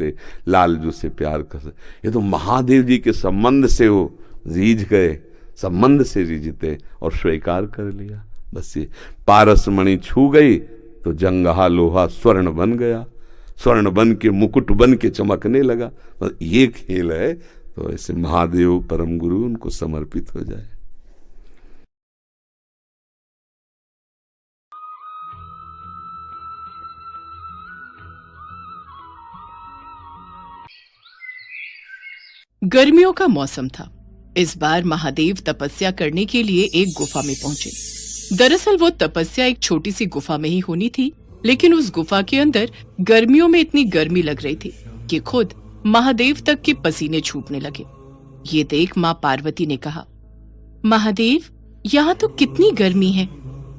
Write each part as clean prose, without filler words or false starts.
सकते, लालजू से प्यार कर सकते। ये तो महादेव जी के संबंध से वो रीझ गए, संबंध से रीझते और स्वीकार कर लिया। बस ये पारस मणि छू गई तो जंगहा लोहा स्वर्ण बन गया, स्वर्ण बन के मुकुट बन के चमकने लगा। बस ये खेल है। तो ऐसे महादेव परम गुरु, उनको समर्पित हो जाए। गर्मियों का मौसम था। इस बार महादेव तपस्या करने के लिए एक गुफा में पहुंचे। दरअसल वो तपस्या एक छोटी सी गुफा में ही होनी थी, लेकिन उस गुफा के अंदर गर्मियों में इतनी गर्मी लग रही थी कि खुद महादेव तक के पसीने छूटने लगे। ये देख माँ पार्वती ने कहा, महादेव, यहाँ तो कितनी गर्मी है।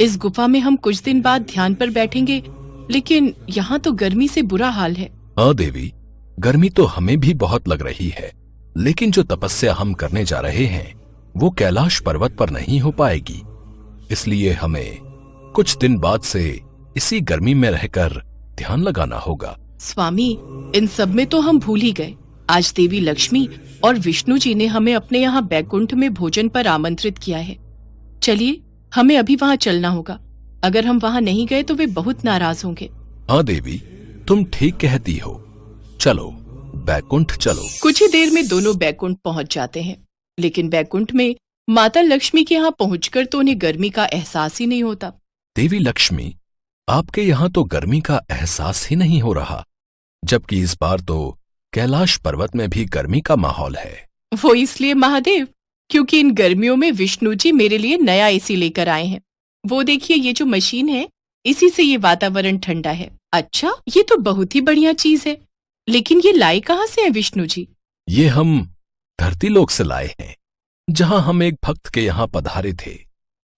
इस गुफा में हम कुछ दिन बाद ध्यान पर बैठेंगे, लेकिन यहाँ तो गर्मी से बुरा हाल है। हाँ देवी, गर्मी तो हमें भी बहुत लग रही है, लेकिन जो तपस्या हम करने जा रहे हैं वो कैलाश पर्वत पर नहीं हो पाएगी। इसलिए हमें कुछ दिन बाद से इसी गर्मी में रहकर ध्यान लगाना होगा। स्वामी, इन सब में तो हम भूल ही गए। आज देवी लक्ष्मी और विष्णु जी ने हमें अपने यहाँ बैकुंठ में भोजन पर आमंत्रित किया है। चलिए, हमें अभी वहाँ चलना होगा। अगर हम वहाँ नहीं गए तो वे बहुत नाराज होंगे। हाँ देवी, तुम ठीक कहती हो। चलो, बैकुंठ चलो। कुछ ही देर में दोनों बैकुंठ पहुँच जाते हैं, लेकिन बैकुंठ में माता लक्ष्मी के यहाँ पहुंचकर तो उन्हें गर्मी का एहसास ही नहीं होता। देवी लक्ष्मी, आपके यहाँ तो गर्मी का एहसास ही नहीं हो रहा, जबकि इस बार तो कैलाश पर्वत में भी गर्मी का माहौल है। वो इसलिए महादेव, क्योंकि इन गर्मियों में विष्णु जी मेरे लिए नया एसी लेकर आए हैं। वो देखिए, ये जो मशीन है, इसी से ये वातावरण ठंडा है। अच्छा, ये तो बहुत ही बढ़िया चीज है, लेकिन ये लाए कहाँ से है विष्णु जी? ये हम धरती लोक से लाए हैं। जहां हम एक भक्त के यहाँ पधारे थे,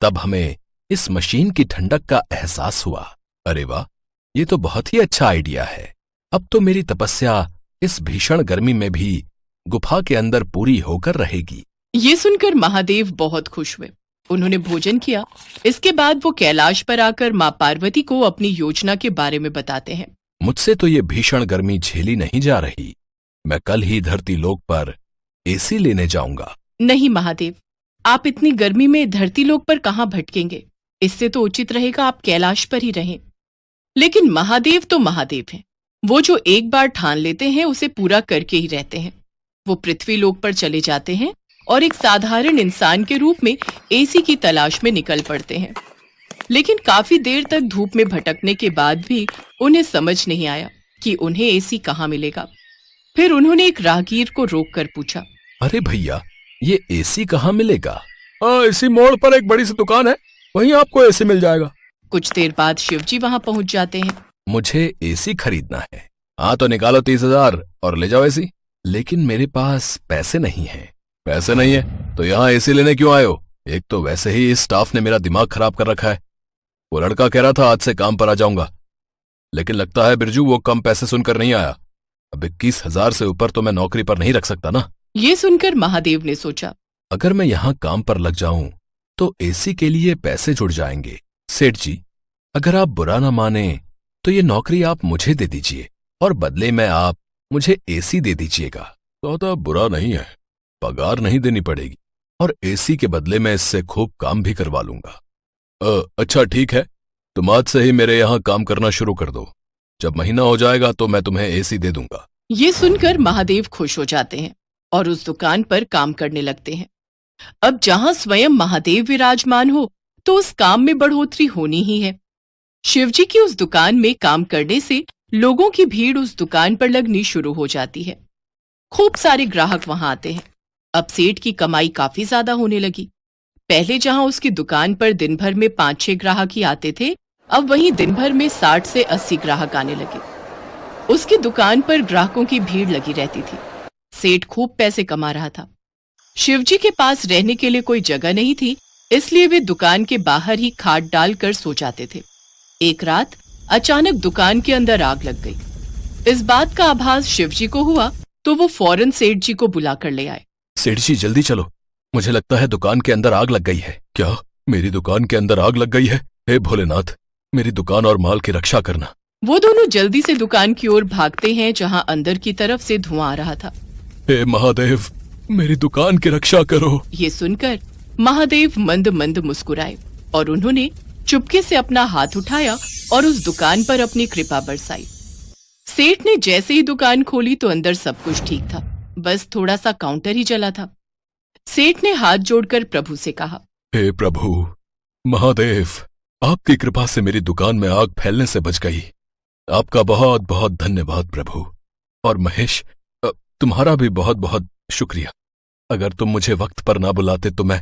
तब हमें इस मशीन की ठंडक का एहसास हुआ। अरे वाह, ये तो बहुत ही अच्छा आइडिया है। अब तो मेरी तपस्या इस भीषण गर्मी में भी गुफा के अंदर पूरी होकर रहेगी। ये सुनकर महादेव बहुत खुश हुए। उन्होंने भोजन किया। इसके बाद वो कैलाश पर आकर माँ पार्वती को अपनी योजना के बारे में बताते हैं। मुझसे तो ये भीषण गर्मी झेली नहीं जा रही। मैं कल ही धरती लोक पर एसी लेने जाऊंगा। नहीं महादेव, आप इतनी गर्मी में धरती लोक पर कहाँ भटकेंगे? इससे तो उचित रहेगा आप कैलाश पर ही रहें। लेकिन महादेव तो महादेव हैं। वो जो एक बार ठान लेते हैं उसे पूरा करके ही रहते हैं। वो पृथ्वी लोक पर चले जाते हैं और एक साधारण इंसान के रूप में एसी की तलाश में निकल पड़ते हैं। लेकिन काफी देर तक धूप में भटकने के बाद भी उन्हें समझ नहीं आया कि उन्हें एसी कहाँ मिलेगा। फिर उन्होंने एक राहगीर को रोककर पूछा, अरे भैया, ये एसी कहाँ मिलेगा? इसी मोड़ पर एक बड़ी सी दुकान है, वहीं आपको एसी मिल जाएगा। कुछ देर बाद शिवजी वहां पहुंच जाते हैं। मुझे एसी खरीदना है। हाँ तो निकालो 30,000 और ले जाओ एसी। लेकिन मेरे पास पैसे नहीं है। पैसे नहीं है तो यहाँ एसी लेने क्यों आए हो? एक तो वैसे ही इस स्टाफ ने मेरा दिमाग खराब कर रखा है। वो लड़का कह रहा था आज से काम पर आ जाऊंगा, लेकिन लगता है बिरजू वो कम पैसे सुनकर नहीं आया। अब 21,000 से ऊपर तो मैं नौकरी पर नहीं रख सकता ना। ये सुनकर महादेव ने सोचा, अगर मैं यहाँ काम पर लग जाऊं तो एसी के लिए पैसे जुड़ जाएंगे। सेठ जी, अगर आप बुरा ना माने तो ये नौकरी आप मुझे दे दीजिए और बदले में आप मुझे एसी दे दीजिएगा। सौदा बुरा नहीं है, पगार नहीं देनी पड़ेगी और एसी के बदले में इससे खूब काम भी करवा लूंगा। अच्छा ठीक है, तुम आज से ही मेरे यहाँ काम करना शुरू कर दो। जब महीना हो जाएगा तो मैं तुम्हें एसी दे दूंगा। ये सुनकर महादेव खुश हो जाते हैं और उस दुकान पर काम करने लगते हैं। अब जहां स्वयं महादेव विराजमान हो तो उस काम में बढ़ोतरी होनी ही है। शिवजी की उस दुकान में काम करने से लोगों की भीड़ उस दुकान पर लगनी शुरू हो जाती है। खूब सारे ग्राहक वहां आते हैं। अब सेठ की कमाई काफी ज्यादा होने लगी। पहले जहां उसकी दुकान पर दिन भर में 5-6 ग्राहक ही आते थे, अब वहीं दिन भर में 60 से 80 ग्राहक आने लगे। उसकी दुकान पर ग्राहकों की भीड़ लगी रहती थी। सेठ खूब पैसे कमा रहा था। शिवजी के पास रहने के लिए कोई जगह नहीं थी, इसलिए वे दुकान के बाहर ही खाट डालकर सो जाते थे। एक रात अचानक दुकान के अंदर आग लग गई। इस बात का आभास शिवजी को हुआ तो वो फौरन सेठ जी को बुलाकर ले आए। सेठ जी जल्दी चलो, मुझे लगता है दुकान के अंदर आग लग गई है। क्या? मेरी दुकान के अंदर आग लग गई है? हे भोलेनाथ, मेरी दुकान और माल की रक्षा करना। वो दोनों जल्दी से दुकान की ओर भागते हैं जहां अंदर की तरफ से धुआं आ रहा था। हे महादेव, मेरी दुकान की रक्षा करो। ये सुनकर महादेव मंद मंद मुस्कुराए और उन्होंने चुपके से अपना हाथ उठाया और उस दुकान पर अपनी कृपा बरसाई। सेठ ने जैसे ही दुकान खोली तो अंदर सब कुछ ठीक था, बस थोड़ा सा काउंटर ही जला था। सेठ ने हाथ जोड़कर प्रभु से कहा, हे प्रभु महादेव, आपकी कृपा से मेरी दुकान में आग फैलने से बच गई। आपका बहुत बहुत धन्यवाद प्रभु। और महेश, तुम्हारा भी बहुत बहुत शुक्रिया। अगर तुम मुझे वक्त पर ना बुलाते तो मैं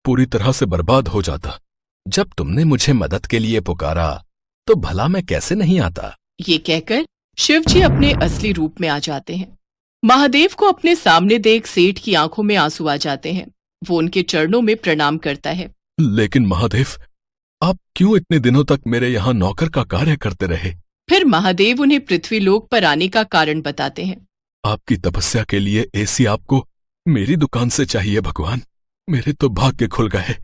पूरी तरह से बर्बाद हो जाता। जब तुमने मुझे मदद के लिए पुकारा तो भला मैं कैसे नहीं आता। ये कहकर शिवजी अपने असली रूप में आ जाते हैं। महादेव को अपने सामने देख सेठ की आंखों में आंसू आ जाते हैं। वो उनके चरणों में प्रणाम करता है। लेकिन महादेव, आप क्यों इतने दिनों तक मेरे यहाँ नौकर का कार्य करते रहे? फिर महादेव उन्हें पृथ्वी लोक पर आने का कारण बताते हैं। आपकी तपस्या के लिए एसी आपको मेरी दुकान से चाहिए भगवान। मेरे तो भाग्य खुल गए।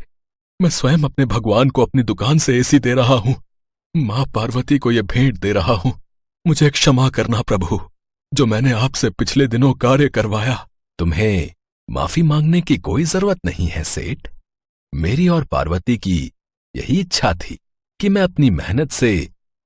मैं स्वयं अपने भगवान को अपनी दुकान से एसी दे रहा हूँ। माँ पार्वती को यह भेंट दे रहा हूँ। मुझे क्षमा करना प्रभु, जो मैंने आपसे पिछले दिनों कार्य करवाया। तुम्हें माफी मांगने की कोई जरूरत नहीं है सेठ। मेरी और पार्वती की यही इच्छा थी कि मैं अपनी मेहनत से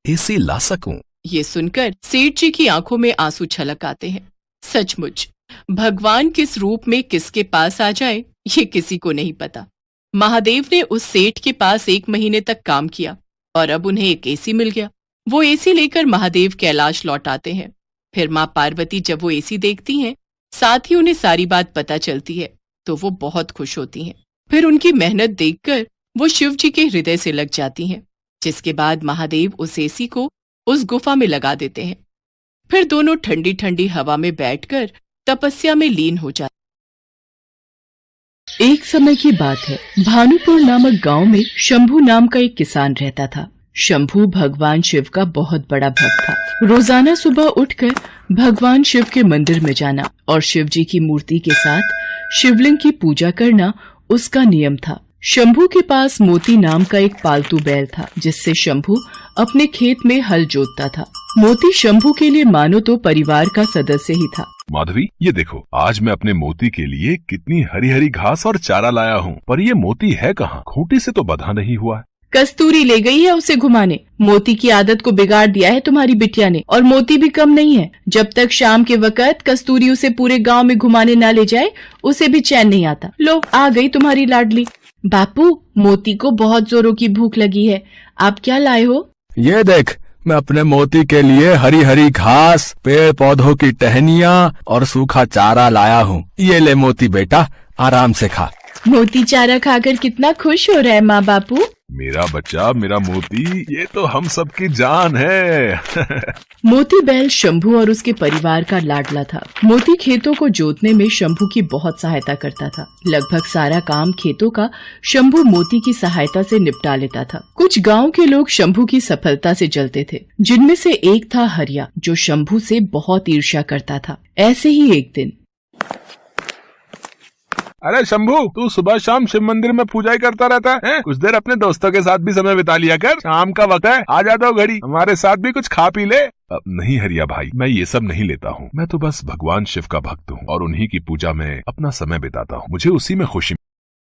एसी ला सकूं। ये सुनकर सेठ जी की आंखों में आंसू छलक आते हैं। सचमुच भगवान किस रूप में किसके पास आ जाए ये किसी को नहीं पता। महादेव ने उस सेठ के पास 1 महीने तक काम किया और अब उन्हें एक एसी मिल गया। वो एसी लेकर महादेव कैलाश लौट आते हैं। फिर माँ पार्वती जब वो एसी देखती हैं, साथ ही उन्हें सारी बात पता चलती है तो वो बहुत खुश होती हैं। फिर उनकी मेहनत देखकर वो शिव जी के हृदय से लग जाती हैं, जिसके बाद महादेव उस एसी को उस गुफा में लगा देते हैं। फिर दोनों ठंडी ठंडी हवा में बैठकर तपस्या में लीन हो जाते। एक समय की बात है, भानुपुर नामक गांव में शंभू नाम का एक किसान रहता था। शंभू भगवान शिव का बहुत बड़ा भक्त था। रोजाना सुबह उठकर भगवान शिव के मंदिर में जाना और शिव जी की मूर्ति के साथ शिवलिंग की पूजा करना उसका नियम था। शंभू के पास मोती नाम का एक पालतू बैल था, जिससे शंभू अपने खेत में हल जोतता था। मोती शंभू के लिए मानो तो परिवार का सदस्य ही था। माधवी, ये देखो, आज मैं अपने मोती के लिए कितनी हरी हरी घास और चारा लाया हूँ, पर ये मोती है कहाँ? खूंटी से तो बंधा नहीं हुआ है। कस्तूरी ले गई है उसे घुमाने। मोती की आदत को बिगाड़ दिया है तुम्हारी बिटिया ने। और मोती भी कम नहीं है। जब तक शाम के वक्त कस्तूरी उसे पूरे गांव में घुमाने ना ले जाए, उसे भी चैन नहीं आता। लो, आ गई तुम्हारी लाडली। बापू, मोती को बहुत जोरों की भूख लगी है। आप क्या लाए हो? ये देख, मैं अपने मोती के लिए हरी हरी घास, पेड़ पौधों की टहनियाँ और सूखा चारा लाया हूँ। ये ले मोती बेटा, आराम से खा। मोती चारा खाकर कितना खुश हो रहा है माँ बापू। मेरा बच्चा, मेरा मोती, ये तो हम सबकी जान है। मोती बैल शंभू और उसके परिवार का लाडला था। मोती खेतों को जोतने में शंभू की बहुत सहायता करता था। लगभग सारा काम खेतों का शंभू मोती की सहायता से निपटा लेता था। कुछ गांव के लोग शंभू की सफलता से जलते थे, जिनमें से एक था हरिया, जो शंभू से बहुत ईर्ष्या करता था। ऐसे ही एक दिन, अरे शंभू, तू सुबह शाम शिव मंदिर में पूजा ही करता रहता है? कुछ देर अपने दोस्तों के साथ भी समय बिता लिया कर। शाम का वक्त है, आ जाता हूँ घड़ी, हमारे साथ भी कुछ खा पी ले। नहीं हरिया भाई, मैं ये सब नहीं लेता हूँ। मैं तो बस भगवान शिव का भक्त हूँ और उन्हीं की पूजा में अपना समय बिताता हूँ। मुझे उसी में खुशी